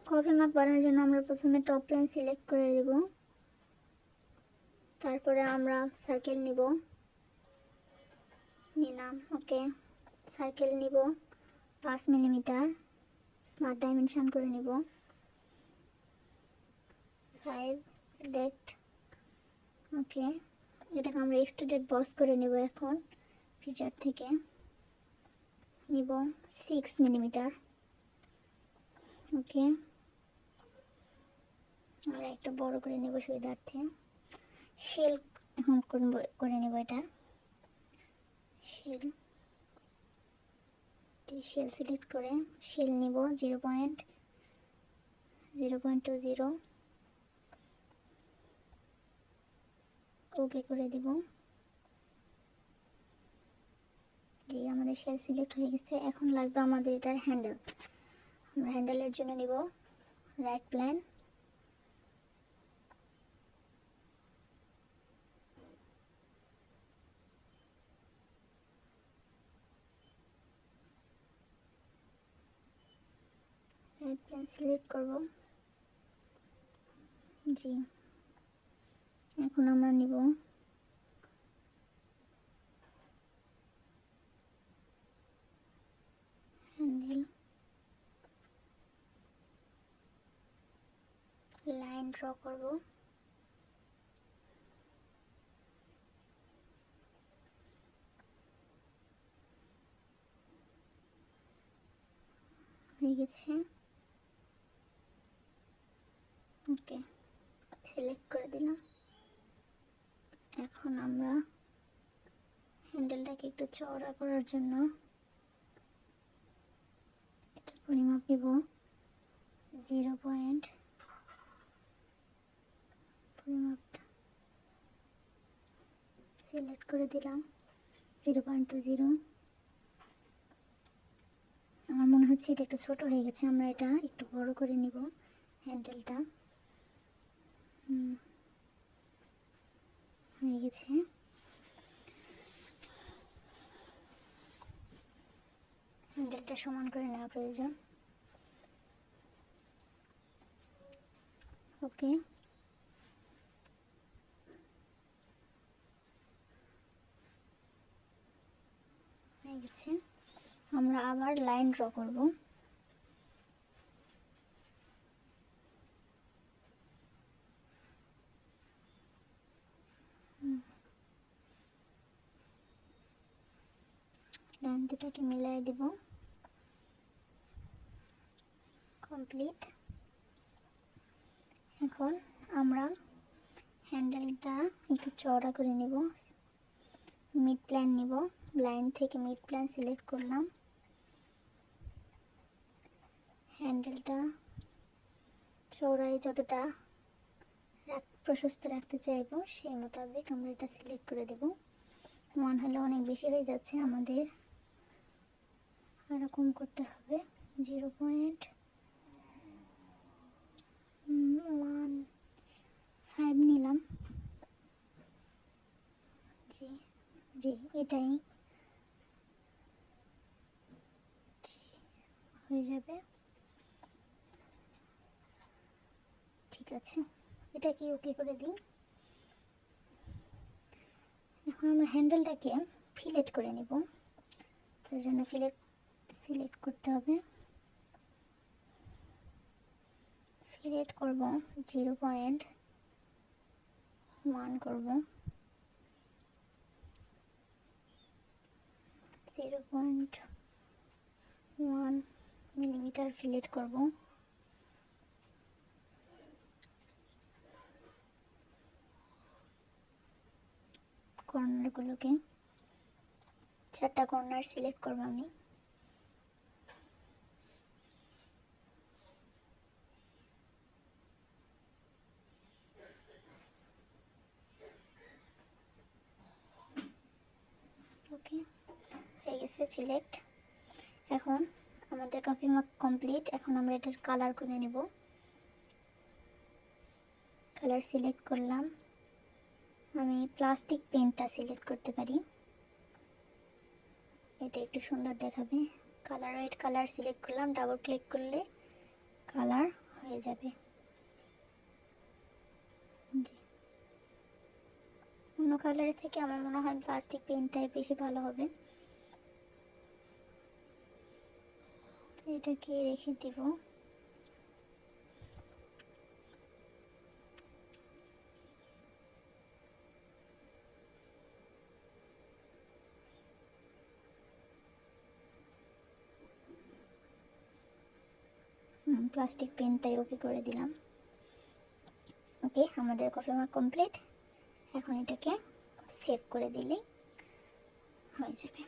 Coffee মাগ বানানোর জন্য আমরা প্রথমে টপ লাইন সিলেক্ট করে দেব, তারপরে আমরা সার্কেল নিব, নিলাম। ওকে, সার্কেল নিব 5 মিলিমিটার, স্মার্ট ডাইমেনশন করে নিব 5, সিলেক্ট। ওকে, এটাকে আমরা এক্সট্রুডেড বস করে নেব। এখন ফিচার থেকে নিব 6 মিলিমিটার। ওকে, আমরা একটু বড় করে নেব সুবিধার্থে। শেল এখন করে নেব, এটা শেল সিলেক্ট করে শেল নিব 0.20। ওকে করে দিব। জি, আমাদের শেল সিলেক্ট হয়ে গেছে। এখন লাগবে আমাদের এটার হ্যান্ডেল। আমরা হ্যান্ডেলের জন্য নিব রাইট প্ল্যান, সিলেক্ট করব। জি, এখন আমরা নিব হ্যান্ডেল, লাইন ড্র করব। হয়ে গেছে। ওকে, সিলেক্ট করে দিলাম। এখন আমরা হ্যান্ডেলটাকে একটু চওড়া করার জন্য এটার পরিমাপ নিব 0 পয়েন্ট, পরিমাপটা সিলেক্ট করে দিলাম 0.20। আমার মনে হচ্ছে এটা একটু ছোট হয়ে গেছে, আমরা এটা একটু বড় করে নিব হ্যান্ডেলটা। হয়ে গেছে। হ্যান্ডেলটা সমান করে নেওয়া প্রয়োজন। ওকে, হয়ে গেছে। আমরা আবার লাইন ড্র করব। লাইন দুটাকে মিলাই দেব। কমপ্লিট। এখন আমরা হ্যান্ডেলটা একটু চওড়া করে নেব। মিড প্ল্যান নিব, লাইন থেকে মিড প্ল্যান সিলেক্ট করলাম। হ্যান্ডেলটা চওড়ায় যতটা প্রশস্ত রাখতে চাইব সেই মোতাবেক আমরা এটা সিলেক্ট করে দেব। 1 হলে অনেক বেশি হয়ে যাচ্ছে, আমাদের আরও কম করতে হবে। 0.15 নিলাম। জি জি, এটাই হয়ে যাবে। ঠিক আছে, এটাকে ওকে করে দিই। এখন আমরা হ্যান্ডেলটাকে ফিলেট করে নেব। তার জন্য সিলেক্ট করতে হবে। ফিলেট করব 0.1 করব, 0.1 মিলিমিটার ফিলেট করব। কর্নারগুলোকে 4টা কর্নার সিলেক্ট করব আমি। ওকে, হয়ে গেছে সিলেক্ট। এখন আমাদের কপি মার্ক কমপ্লিট। এখন আমরা এটার কালার করে নেব। কালার সিলেক্ট করলাম, আমি প্লাস্টিক পেনটা সিলেক্ট করতে পারি, এটা একটু সুন্দর দেখাবে। কালার হোয়াইট কালার সিলেক্ট করলাম, ডাবল ক্লিক করলে কালার হয়ে যাবে। অন্য কালারের থেকে আমার মনে হয় প্লাস্টিক পেনটাই বেশি ভালো হবে। এটাকে রেখে দিব। প্লাস্টিক পেনটাই ওকে করে দিলাম। ওকে, আমাদের কফি মাগ কমপ্লিট। এখন এটাকে সেভ করে দিলেই হয়ে যাবে।